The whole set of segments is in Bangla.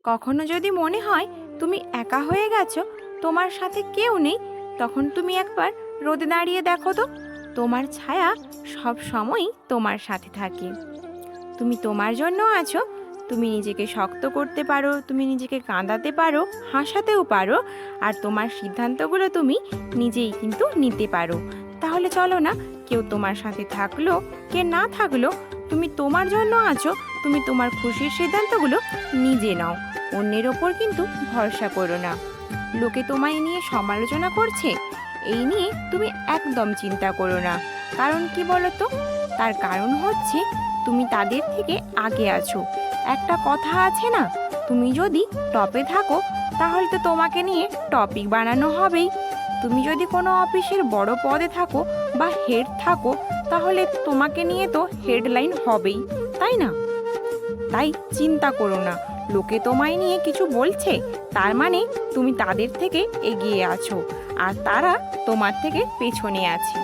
কখনো যদি মনে হয় তুমি একা হয়ে গেছো, তোমার সাথে কেউ নেই, তখন তুমি একবার রোদে দাঁড়িয়ে দেখো তো, তোমার ছায়া সব সময়ই তোমার সাথে থাকে। তুমি তোমার জন্য আছো। তুমি নিজেকে শক্ত করতে পারো, তুমি নিজেকে কাঁদাতে পারো, হাসাতেও পারো, আর তোমার সিদ্ধান্তগুলো তুমি নিজেই কিন্তু নিতে পারো। তাহলে চলো না, কেউ তোমার সাথে থাকলো কে না থাকলো, তুমি তোমার জন্য আছো। তুমি তোমার খুশির সিদ্ধান্তগুলো নিজে নাও, অন্যের ওপর কিন্তু ভরসা করো না। লোকে তোমায় নিয়ে সমালোচনা করছে, এই নিয়ে তুমি একদম চিন্তা করো না। কারণ কি বলো তো? তার কারণ হচ্ছে তুমি তাদের থেকে আগে আছো। একটা কথা আছে না, তুমি যদি টপে থাকো তাহলে তো তোমাকে নিয়ে টপিক বানানো হবেই। তুমি যদি কোনো অফিসের বড় পদে থাকো বা হেড থাকো, তাহলে তোমাকে নিয়ে তো হেডলাইন হবেই, তাই না? তাই চিন্তা করো না, লোকে তোমায় নিয়ে কিছু বলছে, তার মানে তুমি তাদের থেকে এগিয়ে আছো আর তারা তোমার থেকে পেছনে আছে।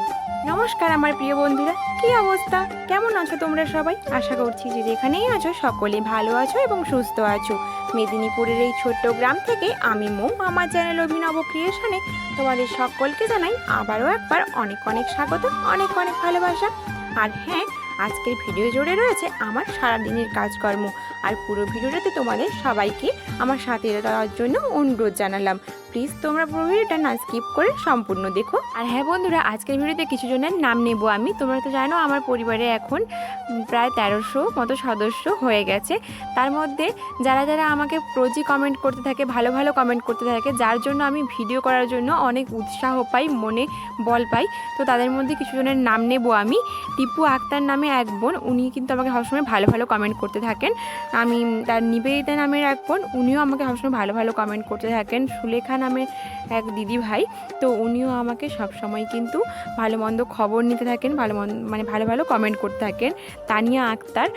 নমস্কার আমার প্রিয় বন্ধুরা, কি অবস্থা, কেমন আছো তোমরা সবাই? আশা করছি যে যেখানেই আছো সকলে ভালো আছো এবং সুস্থ আছো। মেদিনীপুরের এই ছোট্ট গ্রাম থেকে আমি মৌ, আমার চ্যানেল অভিনব ক্রিয়েশনে তোমাদের সকলকে জানাই আবারও একবার অনেক অনেক স্বাগত, অনেক অনেক ভালোবাসা। আর হ্যাঁ, আজকের ভিডিও জুড়ে রয়েছে আমার সারাদিনের কাজকর্ম, আর পুরো ভিডিওটাতে তোমাদের সবাইকে আমার সাথে দেওয়ার জন্য অনুরোধ জানালাম। প্লিজ তোমরা পুরো ভিডিওটা না স্কিপ করে সম্পূর্ণ দেখো। আর হ্যাঁ বন্ধুরা, আজকের ভিডিওতে কিছু জনের নাম নেব আমি। তোমরা তো জানো আমার পরিবারে এখন প্রায় 1300 মতো সদস্য হয়ে গেছে। তার মধ্যে যারা যারা আমাকে রোজই কমেন্ট করতে থাকে, ভালো ভালো কমেন্ট করতে থাকে, যার জন্য আমি ভিডিও করার জন্য অনেক উৎসাহ পাই, মনে বল পাই। তো তাদের মধ্যে কিছু জনের নাম নেব আমি। টিপু আক্তার নামে এক বোন, উনি কিন্তু আমাকে সবসময় ভালো ভালো কমেন্ট করতে থাকেন। আমি তার নিবেদিতা নামের এক বোন, উনিও আমাকে সবসময় ভালো ভালো কমেন্ট করতে থাকেন। সুলেখা নামে এক দিদি ভাই, তো উনিও আমাকে সবসময় কিন্তু ভালো মন্দ খবর নিতে থাকেন, মানে ভালো ভালো কমেন্ট করতে থাকেন। তানিয়া আক্তার,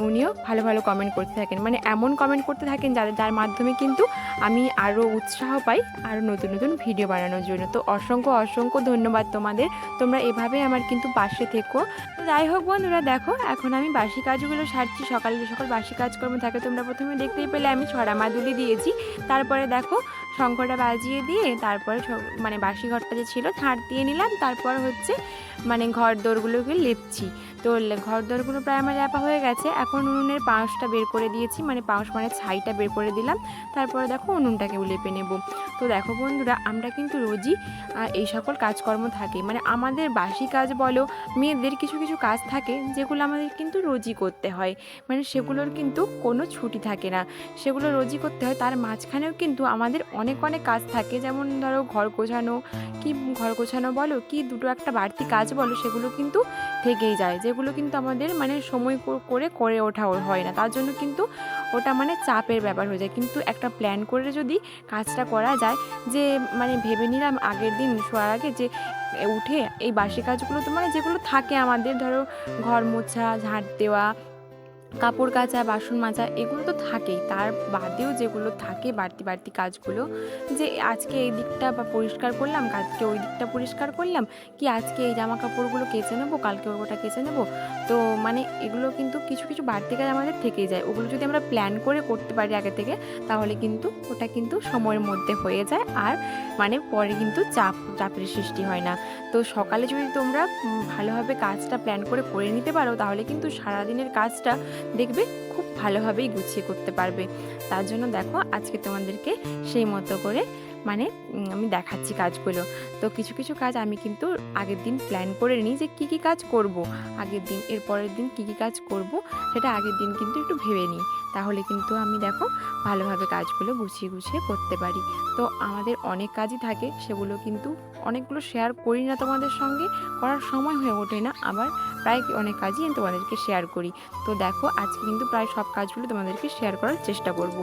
উনিও ভালো ভালো কমেন্ট করতে থাকেন, মানে এমন কমেন্ট করতে থাকেন যার মাধ্যমে কিন্তু আমি আরও উৎসাহ পাই আরও নতুন নতুন ভিডিও বানানোর জন্য। তো অসংখ্য অসংখ্য ধন্যবাদ তোমাদের, তোমরা এভাবে আমার কিন্তু পাশে থেকো। তো যাই হোক বন্ধুরা, দেখো এখন আমি বাসি কাজগুলো সারছি। সকালে যে সকল বাসি কাজকর্ম থাকে তোমরা প্রথমে দেখতেই পেলে আমি ছড়া মাদুলি দিয়েছি। তারপরে দেখো শঙ্করটা বাজিয়ে দিয়ে তারপরে মানে বাসি ঘরটা যে ছিল ঝাড় দিয়ে নিলাম। তারপর হচ্ছে মানে ঘর দোরগুলোকে লেপছি। তো ঘর দোরগুলো প্রায় আমার লেপা হয়ে গেছে। এখন উনুনের পাউসটা বের করে দিয়েছি, মানে পাউস মানে ছাইটা বের করে দিলাম। তারপরে দেখো উনুনটাকেও লেপে নেব। তো দেখো বন্ধুরা, আমরা কিন্তু রোজই এই সকল কাজকর্ম থাকে, মানে আমাদের বাসি কাজ বলো, মেয়েদের কিছু কিছু কাজ থাকে যেগুলো আমাদের কিন্তু রোজই করতে হয়, মানে সেগুলোর কিন্তু কোনো ছুটি থাকে না, সেগুলো রোজই করতে হয়। তার মাঝখানেও কিন্তু আমাদের অনেক অনেক কাজ থাকে, যেমন ধরো ঘর গোছানো বলো কি দুটো একটা বাড়তি কাজ বলো, সেগুলো কিন্তু থেকেই যায়, যেগুলো কিন্তু আমাদের মানে সময় করে ওঠা হয় না। তার জন্য কিন্তু ওটা মানে চাপের ব্যাপার হয়ে যায়। কিন্তু একটা প্ল্যান করে যদি কাজটা করা যায়, যে মানে ভেবে নিলাম আগের দিন শোয়ার আগে যে উঠে এই বাসি কাজগুলো তো মানে যেগুলো থাকে আমাদের, ধরো ঘর মোছা, ঝাঁট দেওয়া, কাপড় কাচা, বাসন মাজা, এগুলো তো থাকেই। তার বাদেও যেগুলো থাকে বাড়তি বাড়তি কাজগুলো, যে আজকে এই দিকটা বা পরিষ্কার করলাম, কালকে ওই দিকটা পরিষ্কার করলাম, কি আজকে এই জামা কাপড়গুলো কেচে নেবো, কালকে ওটা কেচে নেবো। তো মানে এগুলো কিন্তু কিছু কিছু বাড়তি কাজ আমাদের থেকেই যায়। ওগুলো যদি আমরা প্ল্যান করে করতে পারি আগে থেকে, তাহলে কিন্তু ওটা কিন্তু সময়ের মধ্যে হয়ে যায়, আর মানে পরে কিন্তু চাপের সৃষ্টি হয় না। তো সকালে যদি তোমরা ভালোভাবে কাজটা প্ল্যান করে নিতে পারো, তাহলে কিন্তু সারাদিনের কাজটা দেখবে খুব ভালোভাবেই গুছিয়ে করতে পারবে। তার জন্য দেখো আজকে তোমাদেরকে সেই মতো করে মানে আমি দেখাচ্ছি কাজগুলো। তো কিছু কিছু কাজ আমি কিন্তু আগের দিন প্ল্যান করে নিই যে কী কী কাজ করব আগের দিন, এর পরের দিন কী কী কাজ করব সেটা আগের দিন কিন্তু একটু ভেবে নিই, তাহলে কিন্তু আমি দেখো ভালোভাবে কাজগুলো গুছিয়ে করতে পারি। তো আমাদের অনেক কাজই থাকে, সেগুলো কিন্তু অনেকগুলো শেয়ার করি না তোমাদের সঙ্গে, করার সময় হয়ে ওঠে না, আবার প্রায় অনেক কাজই আমি তোমাদেরকে শেয়ার করি। তো দেখো আজকে কিন্তু প্রায় সব কাজগুলো তোমাদেরকে শেয়ার করার চেষ্টা করব।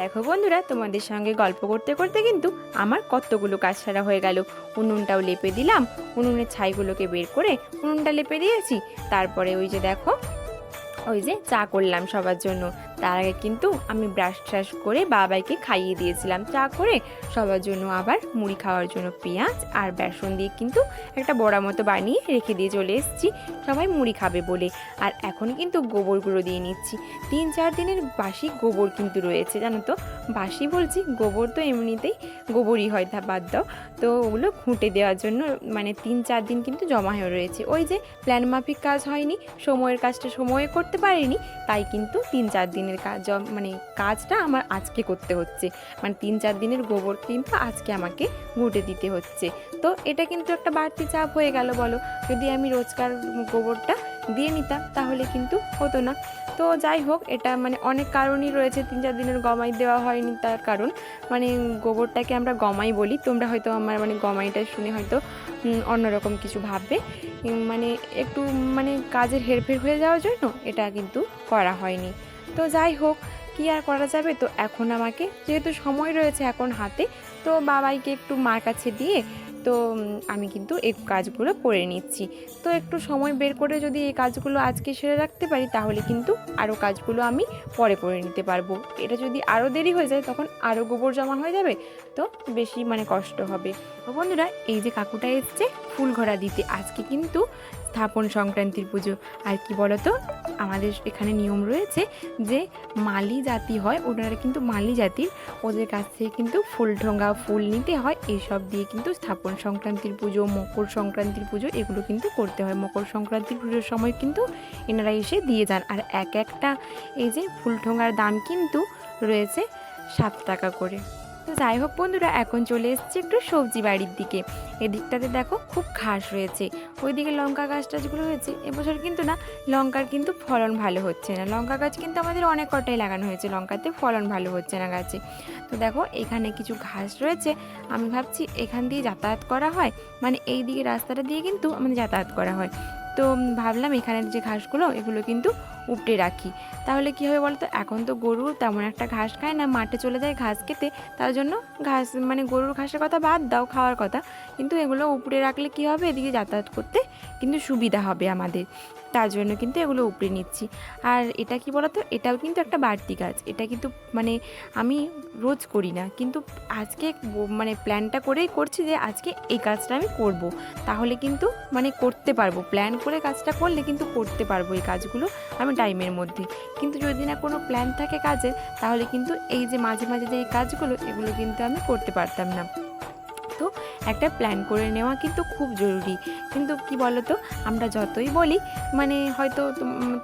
দেখো বন্ধুরা, তোমাদের সঙ্গে গল্প করতে করতে কিন্তু আমার কতগুলো কাজ সারা হয়ে গেল। উনুনটাও লেপে দিলাম, উনুনের ছাইগুলোকে বের করে উনুনটা লেপে দিয়েছি। তারপরে ওই যে দেখো, ওই যে চা করলাম সবার জন্য। তার আগে কিন্তু আমি ব্রাশ ট্রাশ করে বাবাইকে খাইয়ে দিয়েছিলাম চা করে। সবার জন্য আবার মুড়ি খাওয়ার জন্য পেঁয়াজ আর বেসন দিয়ে কিন্তু একটা বড়া মতো বানিয়ে রেখে দিয়ে চলে এসেছি সবাই মুড়ি খাবে বলে। আর এখন কিন্তু গোবরগুলো দিয়ে নিচ্ছি। 3-4 দিনের বাসি গোবর কিন্তু রয়েছে, জানো তো। বাসি বলছি, গোবর তো এমনিতেই গোবরই হয়, তা বাদ দাও। তো ওগুলো ঘুঁটে দেওয়ার জন্য মানে 3-4 দিন কিন্তু জমা হয়ে রয়েছে। ওই যে প্ল্যান মাফিক কাজ হয়নি, সময়ের কাজটা সময়ে করতে পারিনি, তাই কিন্তু 3-4 দিনের কাজ মানে কাজটা আমার আজকে করতে হচ্ছে। মানে 3-4 দিনের গোবর কিন্তু আজকে আমাকে ঘুঁটে দিতে হচ্ছে। তো এটা কিন্তু একটা বাড়তি চাপ হয়ে গেল বলো। যদি আমি রোজকার গোবরটা দিয়ে নিতাম তাহলে কিন্তু হতো না। তো যাই হোক, এটা মানে অনেক কারণই রয়েছে 3-4 দিনের গমাই দেওয়া হয়নি। তার কারণ মানে গোবরটাকে আমরা গমাই বলি, তোমরা হয়তো আমার মানে গমাইটা শুনে হয়তো অন্যরকম কিছু ভাববে। মানে একটু মানে কাজের হেরফের হয়ে যাওয়ার জন্য এটা কিন্তু করা হয়নি। তো যাই হোক, কী আর করা যাবে। তো এখন আমাকে যেহেতু সময় রয়েছে এখন হাতে, তো বাবাইকে একটু মার কাছে দিয়ে তো আমি কিন্তু এই কাজগুলো করে নিচ্ছি। তো একটু সময় বের করে যদি এই কাজগুলো আজকে সেরে রাখতে পারি তাহলে কিন্তু আরও কাজগুলো আমি পরে করে নিতে পারবো। এটা যদি আরও দেরি হয়ে যায় তখন আরও গোবর জমা হয়ে যাবে, তো বেশি মানে কষ্ট হবে। তো বন্ধুরা, এই যে কাকুটা এসছে ফুল ঘোরা দিতে, আজকে কিন্তু স্থাপন সংক্রান্তির পুজো। আর কি বলতো, আমাদের এখানে নিয়ম রয়েছে যে মালি জাতি হয়, ওনারা কিন্তু মালি জাতির, ওদের কাছ থেকে কিন্তু ফুল ঠোঙ্গা ফুল নিতে হয়। এইসব দিয়ে কিন্তু স্থাপন সংক্রান্তির পুজো, মকর সংক্রান্তির পুজো এগুলো কিন্তু করতে হয়। মকর সংক্রান্তির পুজোর সময় কিন্তু এনারা এসে দিয়ে যান। আর একটা এই যে ফুল ঠোঙ্গার দাম কিন্তু রয়েছে 7 টাকা করে। তো যাই হোক বন্ধুরা, এখন চলে এসেছি একটু সবজি বাড়ির দিকে। এদিকটাতে দেখো খুব ঘাস রয়েছে, ওইদিকে লঙ্কা গাছ টাছগুলো হয়েছে। এবছর কিন্তু না লঙ্কার কিন্তু ফলন ভালো হচ্ছে না। লঙ্কা গাছ কিন্তু আমাদের অনেক কটাই লাগানো হয়েছে, লঙ্কাতে ফলন ভালো হচ্ছে না গাছে। তো দেখো এখানে কিছু ঘাস রয়েছে, আমি ভাবছি এখান দিয়ে যাতায়াত করা হয়, মানে এই দিকে রাস্তাটা দিয়ে কিন্তু আমাদের যাতায়াত করা হয়। তো ভাবলাম এখানের যে ঘাসগুলো এগুলো কিন্তু উপটে রাখি, তাহলে কী হবে বলতো। এখন তো গরু তেমন একটা ঘাস খায় না, মাঠে চলে যায় ঘাস খেতে, তার জন্য ঘাস মানে গরুর ঘাসের কথা বাদ দাও, খাওয়ার কথা, কিন্তু এগুলো উপড়ে রাখলে কী হবে, এদিকে যাতায়াত করতে কিন্তু সুবিধা হবে আমাদের। তার জন্য কিন্তু এগুলো উপড়ে নিচ্ছি। আর এটা কি বলতো, এটাও কিন্তু একটা বাড়তি কাজ। এটা কিন্তু মানে আমি রোজ করি না, কিন্তু আজকে মানে প্ল্যানটা করেই করছি যে আজকে এই কাজটা আমি করব, তাহলে কিন্তু মানে করতে পারবো। প্ল্যান করে কাজটা করলে কিন্তু করতে পারবো এই কাজগুলো আমি টাইমের মধ্যে। কিন্তু যদি না কোনো প্ল্যান থাকে কাজের, তাহলে কিন্তু এই যে মাঝে মাঝে যে এই কাজগুলো এগুলো কিন্তু আমি করতে পারতাম না। তো একটা প্ল্যান করে নেওয়া কিন্তু খুব জরুরি। কিন্তু কি বলো তো, আমরা যতই বলি মানে হয়তো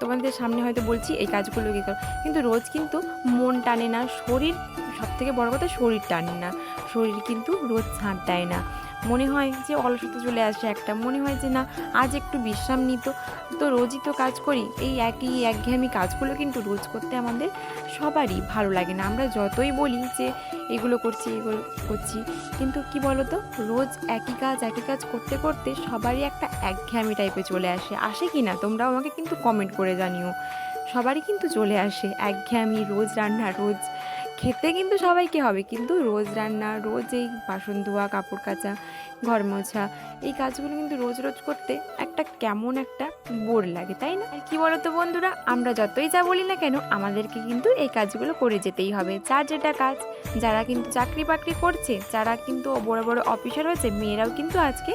তোমাদের সামনে হয়তো বলছি এই কাজগুলো কী করো, কিন্তু রোজ কিন্তু মন টানে না, শরীর সবথেকে বড় কথা, শরীর টানে না। শরীর কিন্তু রোজ ছাঁট দেয় না, মনে হয় যে অলসতা চলে আসে একটা, মনে হয় যে না আজ একটু বিশ্রাম নিত। তো রোজই তো কাজ করি, এই একই একঘেয়েমি কাজগুলো কিন্তু রোজ করতে আমাদের সবারই ভালো লাগে না। আমরা যতই বলি যে এগুলো করছি এগুলো করছি, কিন্তু কি বলো তো, রোজ একই কাজ করতে করতে সবারই একটা একঘেয়েমি টাইপে চলে আসে কি না তোমরাও আমাকে কিন্তু কমেন্ট করে জানিও। সবারই কিন্তু চলে আসে একঘেয়েমি, রোজ রান্না রোজ খেতে কিন্তু সবাইকে হবে, কিন্তু রোজ রান্না, রোজ এই বাসন ধোয়া, কাপড় কাচা, ঘর মোছা, এই কাজগুলো কিন্তু রোজ রোজ করতে একটা কেমন একটা বোর লাগে, তাই না? আর কি বলো তো বন্ধুরা, আমরা যতই যা বলি না কেন আমাদেরকে কিন্তু এই কাজগুলো করে যেতেই হবে, যার যেটা কাজ। যারা কিন্তু চাকরি বাকরি করছে, যারা কিন্তু বড় বড় অফিসার হয়েছে, মেয়েরাও কিন্তু আজকে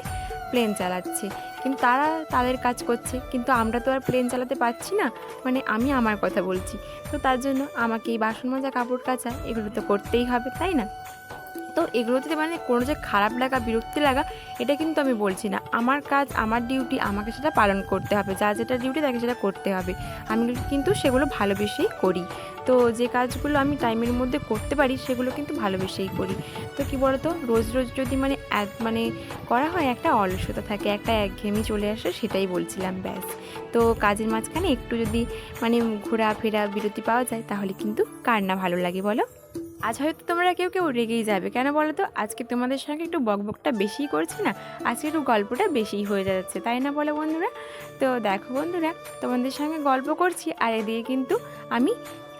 প্লেন চালাচ্ছে, কিন্তু তারা তাদের কাজ করছে, কিন্তু আমরা তো আর প্লেন চালাতে পারছি না। মানে আমি আমার কথা বলছি। তো তার জন্য আমাকে এই বাসন মাজা, কাপড় কাচা এগুলো তো করতেই হবে, তাই না? তো এগুলোতে মানে কোনো যে খারাপ লাগা, বিরক্তি লাগা, এটা কিন্তু আমি বলছি না। আমার কাজ, আমার ডিউটি, আমাকে সেটা পালন করতে হবে। যা যেটা ডিউটি তাকে সেটা করতে হবে। আমি কিন্তু সেগুলো ভালোবেসেই করি। তো যে কাজগুলো আমি টাইমের মধ্যে করতে পারি সেগুলো কিন্তু ভালোবেসেই করি। তো কি বলতো, রোজ রোজ যদি মানে করা হয়, একটা অলসতা থাকে, একটা একঘেয়েমি চলে আসে, সেটাই বলছিলাম, ব্যাস। তো কাজের মাঝখানে একটু যদি মানে ঘোরাফেরা, বিরতি পাওয়া যায়, তাহলে কিন্তু কার না ভালো লাগে বলো? আজ হয়তো তোমরা কেউ কেউ রেগেই যাবে, কেন বলো তো, আজকে তোমাদের সঙ্গে একটু বকবকটা বেশিই করছি না, আজকে একটু গল্পটা বেশিই হয়ে যাচ্ছে, তাই না বলো বন্ধুরা? তো দেখো বন্ধুরা, তোমাদের সঙ্গে গল্প করছি আর এদিকে কিন্তু আমি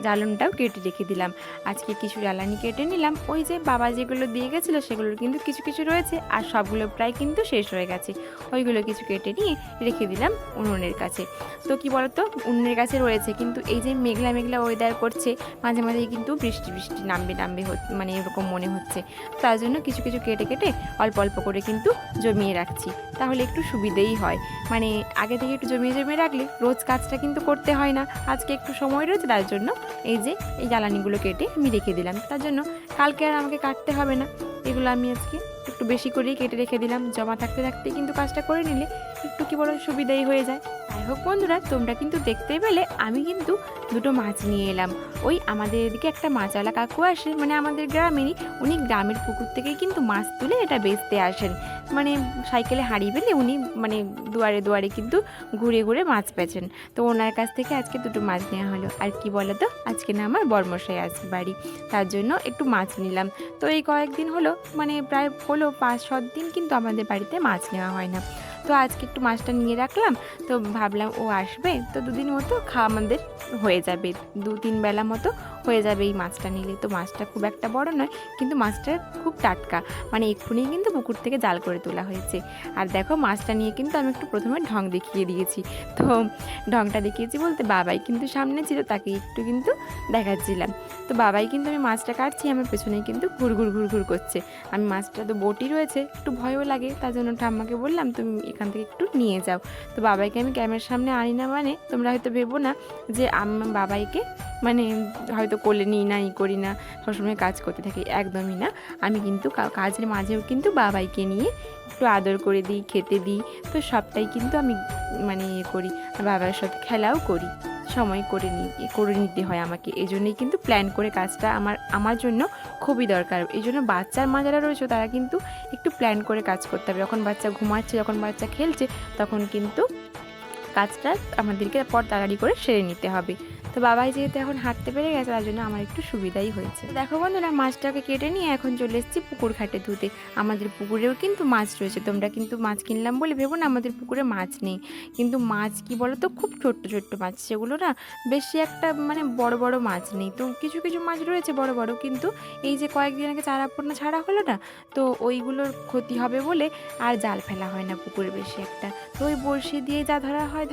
জ্বালানিটাও কেটে রেখে দিলাম। আজকে কিছু জ্বালানি কেটে নিলাম, ওই যে বাবা যেগুলো দিয়ে গেছিলো সেগুলোর কিন্তু কিছু কিছু রয়েছে, আর সবগুলো প্রায় কিন্তু শেষ হয়ে গেছে। ওইগুলো কিছু কেটে নিয়ে রেখে দিলাম উনুনের কাছে। তো কি বলতো, উনুনের কাছে রয়েছে, কিন্তু এই যে মেঘলা মেঘলা ওয়েদার করছে, মাঝে মাঝে কিন্তু বৃষ্টি বৃষ্টি নামবে নামবে মানে এরকম মনে হচ্ছে। তার জন্য কিছু কিছু কেটে কেটে অল্প অল্প করে কিন্তু জমিয়ে রাখছি, তাহলে একটু সুবিধেই হয়। মানে আগে থেকে একটু জমিয়ে জমিয়ে রাখলে রোজ কাজটা কিন্তু করতে হয় না। আজকে একটু সময় রয়েছে, তার জন্য এই যে এই জ্বালানিগুলো কেটে আমি রেখে দিলাম, তার জন্য কালকে আর আমাকে কাটতে হবে না। এগুলো আমি আজকে একটু বেশি করেই কেটে রেখে দিলাম, জমা থাকতে থাকতে কিন্তু কাজটা করে নিলে একটু কি বড় সুবিধাই হয়ে যায়। যাই হোক বন্ধুরা, তোমরা কিন্তু দেখতেই পেলে আমি কিন্তু দুটো মাছ নিয়ে এলাম। ওই আমাদের এদিকে একটা মাছওয়ালা কাকু আসে, মানে আমাদের গ্রামেরই, উনি গ্রামের পুকুর থেকেই কিন্তু মাছ তুলে এটা বেচতে আসেন। মানে সাইকেলে হাঁড়ি পেলে উনি মানে দুয়ারে দুয়ারে কিন্তু ঘুরে ঘুরে মাছ বেচেন। তো ওনার কাছ থেকে আজকে দুটো মাছ নেওয়া হলো। আর কি বলো তো, আজকে না আমার বরমশাই আছে বাড়ি, তার জন্য একটু মাছ নিলাম। তো এই কয়েকদিন হলো, মানে প্রায় হলো 5-7 দিন কিন্তু আমাদের বাড়িতে মাছ নেওয়া হয় না। তো আজকে একটু মাছটা নিয়ে রাখলাম, তো ভাবলাম ও আসবে তো দুদিন মতো আমাদের হয়ে যাবে, 2-3 বেলা মতো হয়ে যাবে এই মাছটা নিলে। তো মাছটা খুব একটা বড় নয়, কিন্তু মাছটা খুব টাটকা, মানে এক্ষুনি কিন্তু পুকুর থেকে জাল করে তোলা হয়েছে। আর দেখো মাছটা নিয়ে কিন্তু আমি একটু প্রথমে ঢং দেখিয়ে দিয়েছি। তো ঢংটা দেখিয়েছি বলতে, বাবাই কিন্তু সামনে ছিল, তাকে একটু কিন্তু দেখাচ্ছিলাম। তো বাবাই কিন্তু, আমি মাছটা কাটছি, আমার পেছনেই কিন্তু ঘুরঘুর ঘুরঘুর করছে। আমি মাছটা তো বটি রয়েছে, একটু ভয়ও লাগে, তার জন্য ঠাম্মাকে বললাম তুমি এখান থেকে একটু নিয়ে যাও। তো বাবাইকে আমি ক্যামেরার সামনে আনি না, মানে তোমরা হয়তো ভেবো না যে আমি বাবাইকে মানে হয়তো কোলে নিই না, করি না, সবসময় কাজ করতে থাকি, একদমই না। আমি কিন্তু কাজের মাঝেও কিন্তু বাবাইকে নিয়ে একটু আদর করে দিই, খেতে দিই। তো সবটাই কিন্তু আমি মানে করি, আর বাবার সাথে খেলাও করি, সময় করে নিতে হয় আমাকে। এই জন্যই কিন্তু প্ল্যান করে কাজটা আমার জন্য খুবই দরকার। এই জন্য বাচ্চার মা যারা রয়েছে তারা কিন্তু একটু প্ল্যান করে কাজ করতে হবে। যখন বাচ্চা ঘুমাচ্ছে, যখন বাচ্চা খেলছে, তখন কিন্তু কাজটা আমাদেরকে পর তাড়াতাড়ি করে সেরে নিতে হবে। তো বাবাই যেহেতু এখন হাঁটতে পেরে গেছে, তার জন্য আমার একটু সুবিধাই হয়েছে। দেখো বন্ধুরা, মাছটাকে কেটে নিয়ে এখন চলে এসেছি পুকুর ঘাটে ধুতে। আমাদের পুকুরেও কিন্তু মাছ রয়েছে, তোমরা কিন্তু মাছ কিনলাম বলে ভেবো না আমাদের পুকুরে মাছ নেই। কিন্তু মাছ কি বলো তো, খুব ছোট্ট ছোট্ট মাছ, সেগুলো না বেশি একটা মানে বড় বড় মাছ নেই। তো কিছু কিছু মাছ রয়েছে বড় বড়, কিন্তু এই যে কয়েকদিন আগে চারা পোনা ছাড়া হলো না, তো ওইগুলোর ক্ষতি হবে বলে আর জাল ফেলা হয় না পুকুরে বেশি একটা। তো ওই বড়শি দিয়ে যা ধরা হয়,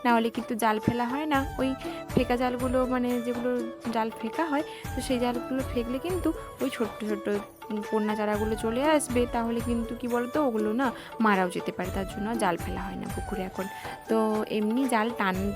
না হলে কিন্তু জাল ফেলা হয় না। ওই ফেকা জালগুলো, মানে যেগুলো জাল ফেকা হয়, তো সেই জালগুলো ফেকলে কিন্তু ওই ছোট্ট ছোট্ট পোনা চারাগুলো চলে আসবে, তাহলে কিন্তু কি বলতো ওগুলো না মারাও যেতে পারে, তার জন্য জাল ফেলা হয় না পুকুরে এখন। তো এমনি জাল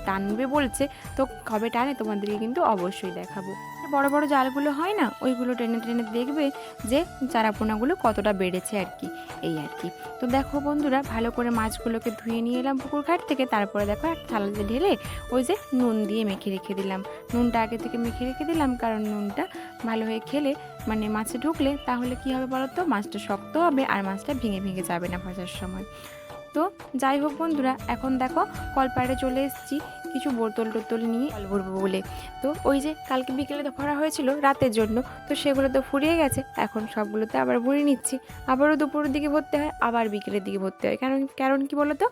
টানবে বলছে, তো কবে টানে তোমাদেরকে কিন্তু অবশ্যই দেখাবো। বড় বড় জালগুলো হয় না, ওইগুলো টেনে টেনে দেখবে যে চারাপোনাগুলো কতটা বেড়েছে আর কি, এই আর কি। তো দেখো বন্ধুরা, ভালো করে মাছগুলোকে ধুয়ে নিয়ে এলাম পুকুর ঘাট থেকে। তারপরে দেখো একটা থালাতে ঢেলে ওই যে নুন দিয়ে মেখে রেখে দিলাম। নুনটা আগে থেকে মেখে রেখে দিলাম, কারণ নুনটা ভালো হয়ে খেলে মানে মাছে ঢুকলে তাহলে কি হবে বলো তো, মাছটা শক্ত হবে আর মাছটা ভেঙে ভেঙে যাবে না ভাজার সময়। তো যাই হোক বন্ধুরা, এখন দেখো কলপাড়ে চলে এসেছি কিছু বোতল টোতল নিয়ে জল ভরবো বলে। তো ওই যে কালকে বিকেলে তো ভরা হয়েছিল রাতের জন্য, তো সেগুলো তো ফুরিয়ে গেছে, এখন সবগুলোতে আবার ভরে নিচ্ছি। আবারও দুপুরের দিকে ভরতে হয়, আবার বিকেলের দিকে ভরতে হয়। কারণ কি বলো তো,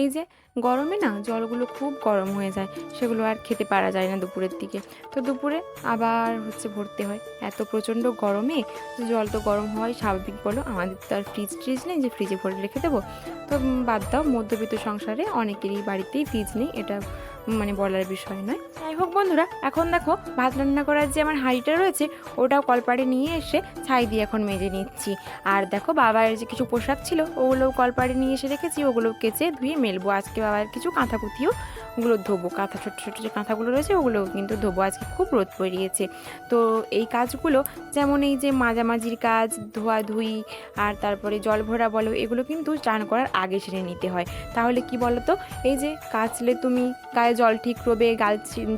এই যে গরমে না জলগুলো খুব গরম হয়ে যায়, সেগুলো আর খেতে পারা যায় না দুপুরের দিকে। তো দুপুরে আবার ভরতে হয়, এত প্রচণ্ড গরমে জল তো গরম হওয়াই স্বাভাবিক বলো। আমাদের তো আর ফ্রিজ নেই যে ফ্রিজে ভরে রেখে দেবো। তো বাদ দাও, মধ্যবিত্ত সংসারে অনেকেরই বাড়িতেই ফ্রিজ নেই, এটা মানে বলার বিষয় নয়। যাই হোক বন্ধুরা, এখন দেখো ভাত রান্না করার যে আমার হাঁড়িটা রয়েছে, ওটাও কলপাড়ে নিয়ে এসে ছাই দিয়ে এখন মেজে নিচ্ছি। আর দেখো বাবার যে কিছু পোশাক ছিল, ওগুলো কলপাড়ে নিয়ে এসে রেখেছি, ওগুলো কেচে ধুয়ে মেলবো। আজকে বাবার কিছু কাঁথাকুতিও ওগুলো ধোবো, কাঁথা ছোটো ছোটো যে কাঁথাগুলো রয়েছে ওগুলো কিন্তু ধোবো। আজকে খুব রোদ পড়িয়েছে। তো এই কাজগুলো, যেমন এই যে মাঝামাঝির কাজ, ধোয়াধুয়ি, আর তারপরে জল ভরা বলো, এগুলো কিন্তু চান করার আগে সেরে নিতে হয়। তাহলে কি বলো তো, এই যে কাচলে তুমি গায়ে জল ঠিকরবে,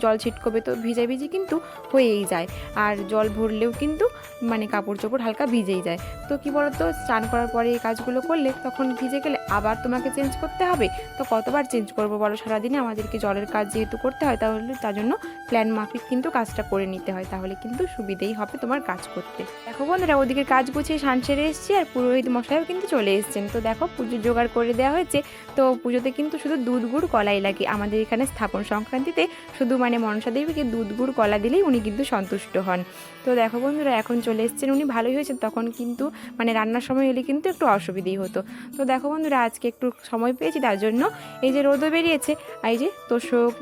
জল ছিটকবে, তো ভিজাভিজি কিন্তু হয়েই যায়। আর জল ভরলেও কিন্তু মানে কাপড় চোপড় হালকা ভিজেই যায়। তো কি বলো তো, স্নান করার পরে এই কাজগুলো করলে তখন ভিজে গেলে আবার তোমাকে চেঞ্জ করতে হবে। তো কতবার চেঞ্জ করবো বলো সারাদিনে, আমাদের আমাদেরকে জলের কাজ যেহেতু করতে হয় তাহলে তার জন্য প্ল্যান মাফিক কিন্তু কাজটা করে নিতে হয়, তাহলে কিন্তু সুবিধেই হবে তোমার কাজ করতে। দেখো বন্ধুরা ওদিকে কাজ গুছিয়ে স্নান সেরে এসেছি আর পুরোহিত মশাইও কিন্তু চলে এসেছেন। তো দেখো পুজোর জোগাড় করে দেওয়া হয়েছে। তো পুজোতে কিন্তু শুধু দুধ গুড় কলাই লাগে, আমাদের এখানে স্থাপন সংক্রান্তিতে শুধু মানে মনসা দেবীকে দুধ গুড় কলা দিলেই উনি কিন্তু সন্তুষ্ট হন। তো দেখো বন্ধুরা এখন চলে এসেছেন উনি, ভালোই হয়েছে। তখন কিন্তু মানে রান্নার সময় হলে কিন্তু একটু অসুবিধেই হতো। তো দেখো বন্ধুরা আজকে একটু সময় পেয়েছি তার জন্য এই যে রোদও বেরিয়েছে, এই যে তোষক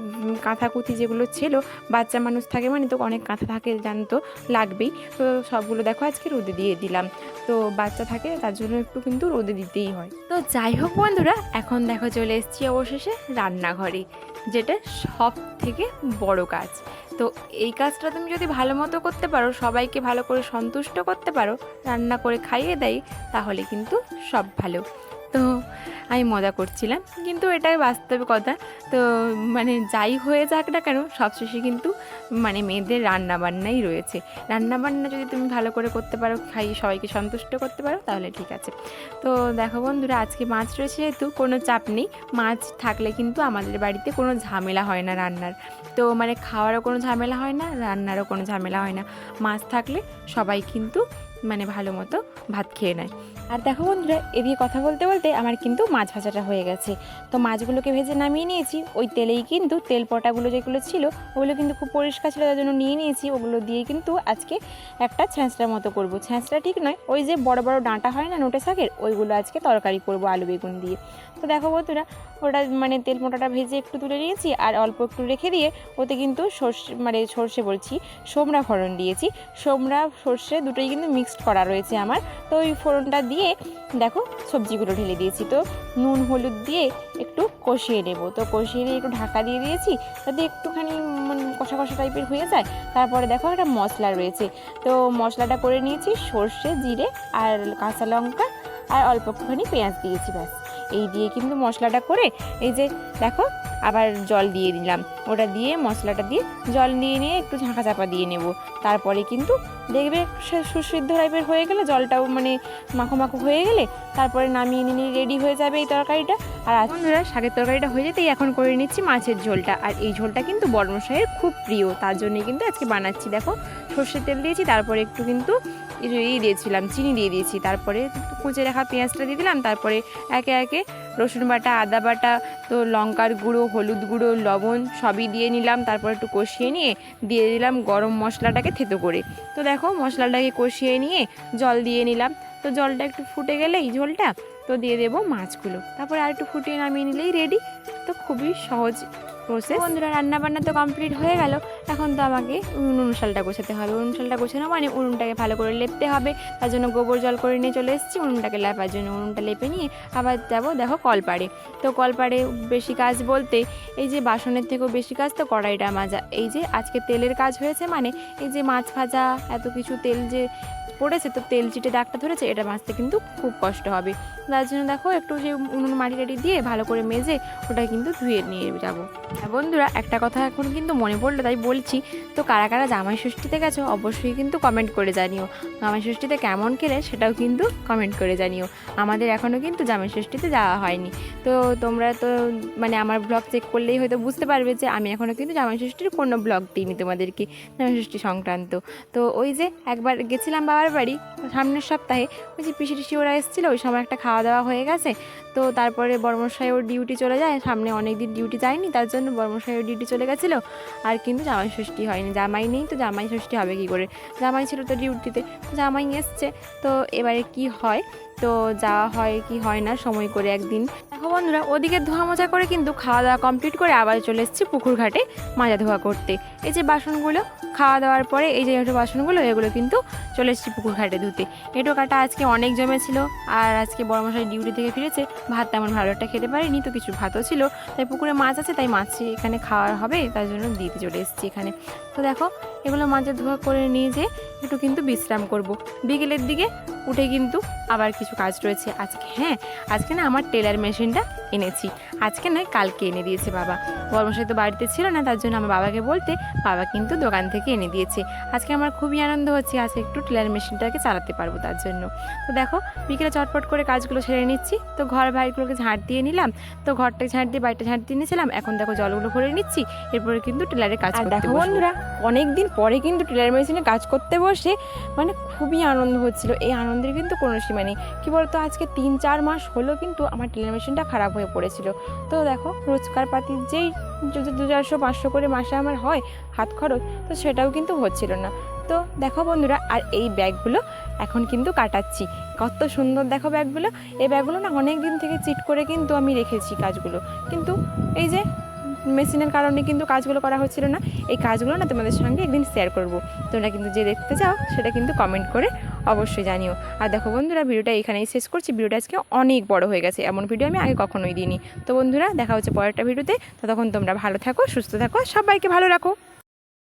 কাঁথা কুথি যেগুলো ছিল, বাচ্চা মানুষ থাকে মানে তো অনেক কাঁথা থাকে জানতো লাগবেই, তো সবগুলো দেখো আজকে রোদে দিয়ে দিলাম। তো বাচ্চা থাকে তার জন্য একটু কিন্তু রোদে দিতেই হয়। তো যাই হোক বন্ধুরা এখন দেখো চলে এসেছি অবশেষে রান্নাঘরে, যেটা সব থেকে বড় কাজ। তো এই কাজটা তুমি যদি ভালো মতো করতে পারো, সবাইকে ভালো করে সন্তুষ্ট করতে পারো, রান্না করে খাইয়ে দেয়, তাহলে কিন্তু সব ভালো। তো আমি মজা করছিলাম, কিন্তু এটাই বাস্তব কথা। তো মানে যাই হয়ে যাক না কেন সবশেষে কিন্তু মানে মেয়েদের রান্নাবান্নাই রয়েছে। রান্নাবান্না যদি তুমি ভালো করে করতে পারো, খাইয়ে সবাইকে সন্তুষ্ট করতে পারো, তাহলে ঠিক আছে। তো দেখো বন্ধুরা আজকে মাছ রয়েছে যেহেতু কোনো চাপ নেই, মাছ থাকলে কিন্তু আমাদের বাড়িতে কোনো ঝামেলা হয় না রান্নার। তো মানে খাওয়ারও কোনো ঝামেলা হয় না, রান্নারও কোনো ঝামেলা হয় না। মাছ থাকলে সবাই কিন্তু মানে ভালো মতো ভাত খেয়ে নেয়। আর দেখো বন্ধুরা এদিকে কথা বলতে বলতে আমার কিন্তু মাছ ভাজাটা হয়ে গেছে। তো মাছগুলোকে ভেজে নামিয়ে নিয়েছি, ওই তেলেই কিন্তু তেল পটাগুলো যেগুলো ছিল ওগুলো কিন্তু খুব পরিষ্কার ছিল, তার জন্য নিয়ে নিয়েছি। ওগুলো দিয়ে কিন্তু আজকে একটা ছ্যাঁচড়ার মতো করব। ছ্যাঁচড়া ঠিক নয়, ওই যে বড় বড় ডাঁটা হয় না নোটে শাকের, ওইগুলো আজকে তরকারি করব আলু বেগুন দিয়ে। তো দেখো বন্ধুরা ওটা মানে তেল মোটাটা ভেজে একটু তুলে নিয়েছি, আর অল্প একটু রেখে দিয়ে ওতে কিন্তু সর্ষে বলছি সোমরা ফোড়ন দিয়েছি। সোমরা সর্ষে দুটোই কিন্তু মিক্সড করা রয়েছে আমার। তো ওই ফোড়নটা দিয়ে দেখো সবজিগুলো ঢেলে দিয়েছি। তো নুন হলুদ দিয়ে একটু কষিয়ে নেব। তো কষিয়ে দিয়ে একটু ঢাকা দিয়ে দিয়েছি যাতে একটুখানি মানে কষা কষা টাইপের হয়ে যায়। তারপরে দেখো একটা মশলা রয়েছে, তো মশলাটা করে নিয়েছি সর্ষে জিরে আর কাঁচা লঙ্কা আর অল্প একটুখানি পেঁয়াজ দিয়েছি, ব্যাস এই দিয়ে কিন্তু মশলাটা করে এই যে দেখো আবার জল দিয়ে দিলাম। ওটা দিয়ে মশলাটা দিয়ে জল নিয়ে একটু ঝাঁকা চাপা দিয়ে নেব। তারপরে কিন্তু দেখবে সুসিদ্ধ টাইপের হয়ে গেলে, জলটাও মানে মাখো মাখো হয়ে গেলে তারপরে নামিয়ে নিয়ে রেডি হয়ে যাবে এই তরকারিটা। আর বন্ধুরা শাকের তরকারিটা হয়ে যেতেই এখন করে নিচ্ছি মাছের ঝোলটা। আর এই ঝোলটা কিন্তু বড়মশাইয়ের খুব প্রিয়, তার জন্যই কিন্তু আজকে বানাচ্ছি। দেখো সর্ষের তেল দিয়েছি, তারপরে একটু কিন্তু দিয়েছিলাম চিনি দিয়ে দিয়েছি, তারপরে কুচে রাখা পেঁয়াজটা দিয়ে দিলাম, তারপরে একে একে রসুন বাটা আদা বাটা তো লঙ্কার গুঁড়ো হলুদ গুঁড়ো লবণ সবই দিয়ে নিলাম। তারপর একটু কষিয়ে নিয়ে দিয়ে দিলাম গরম মশলাটাকে থেতো করে। তো দেখো মশলাটাকে কষিয়ে নিয়ে জল দিয়ে নিলাম। তো জলটা একটু ফুটে গেলেই ঝোলটা তো দিয়ে দেবো মাছগুলো, তারপরে আর একটু ফুটিয়ে নামিয়ে নিলেই রেডি। তো খুবই সহজ প্রসেস। বন্ধুরা রান্নাবান্না তো কমপ্লিট হয়ে গেল, এখন তো আমাকে উনুনশালটা গোছাতে হবে। উনুনশালটা গোছানো মানে উনুনটাকে ভালো করে লেপতে হবে, তার জন্য গোবর জল করে নিয়ে চলে এসেছি উনুনটাকে লেপার জন্য। উনুনটা লেপে নিয়ে আবার যাবো দেখো কলপাড়ে। তো কলপাড়ে বেশি কাজ বলতে এই যে বাসনের থেকেও বেশি কাজ তো কড়াইটা মাজা। এই যে আজকে তেলের কাজ হয়েছে মানে এই যে মাছ ভাজা এত কিছু তেল যে পড়েছে, তো তেল চিটে দাগটা ধরেছে, এটা মাজতে কিন্তু খুব কষ্ট হবে। তার জন্য দেখো একটু সেই উনুন মাটি টাটি দিয়ে ভালো করে মেজে ওটা কিন্তু ধুয়ে নিয়ে যাবো। বন্ধুরা একটা কথা এখন কিন্তু মনে পড়লো তাই বলছি, তো কারা কারা জামাই ষষ্ঠীতে গেছো অবশ্যই কিন্তু কমেন্ট করে জানিও। জামাই ষষ্ঠীতে কেমন খেলে সেটাও কিন্তু কমেন্ট করে জানিও। আমাদের এখনও কিন্তু জামাই ষষ্ঠীতে যাওয়া হয়নি। তো তোমরা তো মানে আমার ব্লগ চেক করলেই হয়তো বুঝতে পারবে যে আমি এখনও কিন্তু জামাই ষষ্ঠীর কোনো ব্লগ দিইনি তোমাদেরকে, জামাই ষষ্ঠী সংক্রান্ত। তো ওই যে একবার গেছিলাম বাবার বাড়ি সামনের সপ্তাহে, ওই যে পিসি টিসি ওরা এসেছিলো, ওই সময় একটা খাওয়া দাওয়া হয়ে গেছে। তো তারপরে বর্মশাই ওর ডিউটি চলে যায়, সামনে অনেক দিন ডিউটি যায়নি, তার জন্য বর্মশাই ওর ডিউটি চলে গেছিলো। আর কিন্তু জামাই ষষ্ঠী হয়নি, জামাই নেই তো জামাই ষষ্ঠী হবে কী করে, জামাই ছিল তো ডিউটিতে, জামাই এসছে। তো এবারে কি হয়, তো যাওয়া হয় কি হয় না সময় করে একদিন। দেখো বন্ধুরা ওদিকে ধোয়া মোজা করে কিন্তু খাওয়া দাওয়া কমপ্লিট করে আবার চলে এসেছি পুকুর ঘাটে মাজা ধোয়া করতে। এই যে বাসনগুলো খাওয়া দাওয়ার পরে এই যে বাসনগুলো এগুলো কিন্তু চলে এসেছি পুকুর ঘাটে ধুতে। এঁটো কাটা আজকে অনেক জমেছিল, আর আজকে বড়মশাই ডিউটি থেকে ফিরেছে, ভাত তেমন ভালো একটা খেতে পারিনি, তো কিছু ভাতও ছিল, তাই পুকুরে মাছ আছে তাই মাছ এখানে খাওয়া হবে, তার জন্য দিতে চলে এসেছি এখানে। তো দেখো এগুলো মাজা ধোয়া করে নিয়ে যে একটু কিন্তু বিশ্রাম করব। বিকেলের দিকে উঠে কিন্তু আবার কিছু কাজ রয়েছে আজকে। হ্যাঁ, আজকে না আমার টেলার মেশিনটা এনেছি, আজকে নয় কালকে এনে দিয়েছে বাবা। বর্মশাই তো বাড়িতে ছিল না, তার জন্য আমার বাবাকে বলতে বাবা কিন্তু দোকান থেকে এনে দিয়েছে। আজকে আমার খুবই আনন্দ হচ্ছে, আজকে একটু টেলার মেশিনটাকে চালাতে পারবো তার জন্য। তো দেখো বিকেলে চটপট করে কাজগুলো সেরে নিচ্ছি। তো ঘর বাড়িগুলোকে ঝাঁট দিয়ে নিলাম, তো ঘরটাকে ঝাঁট দিয়ে বাড়িটা ঝাঁট দিয়ে নিয়েছিলাম। এখন দেখো জলগুলো ভরে নিচ্ছি, এরপরে কিন্তু টেলারে কাজ করতে বসবো। বন্ধুরা অনেক দিন পরে কিন্তু টেলার মেশিনে কাজ করতে বসে মানে খুবই আনন্দ হচ্ছিল। এই আনন্দের কিন্তু কোনো সীমা নেই। কী বলতো, আজকে 3-4 মাস হলো কিন্তু আমার টেলার মেশিনটা খারাপ হয়ে পড়েছিল। তো দেখো রোজগার পাতির যেই 200-400-500 করে মাসে আমার হয় হাত খরচ, তো সেটাও কিন্তু হচ্ছিল না। তো দেখো বন্ধুরা, আর এই ব্যাগগুলো এখন কিন্তু কাটাচ্ছি। কত সুন্দর দেখো ব্যাগগুলো। এই ব্যাগগুলো না অনেক দিন থেকে চিট করে কিন্তু আমি রেখেছি কাজগুলো, কিন্তু এই যে মেশিনের কারণে কিন্তু কাজগুলো করা হচ্ছিল না। এই কাজগুলো না তোমাদের সঙ্গে একদিন শেয়ার করব। তোমরা কিন্তু যে দেখতে চাও সেটা কিন্তু কমেন্ট করে অবশ্যই জানিও। আর দেখো বন্ধুরা, ভিডিওটা এখানেই শেষ করছি। ভিডিওটা আজকে অনেক বড় হয়ে গেছে, এমন ভিডিও আমি আগে কখনোই দিইনি। তো বন্ধুরা দেখা হচ্ছে পরেরটা ভিডিওতে। ততক্ষণ তোমরা ভালো থাকো, সুস্থ থাকো, সবাইকে ভালো রাখো।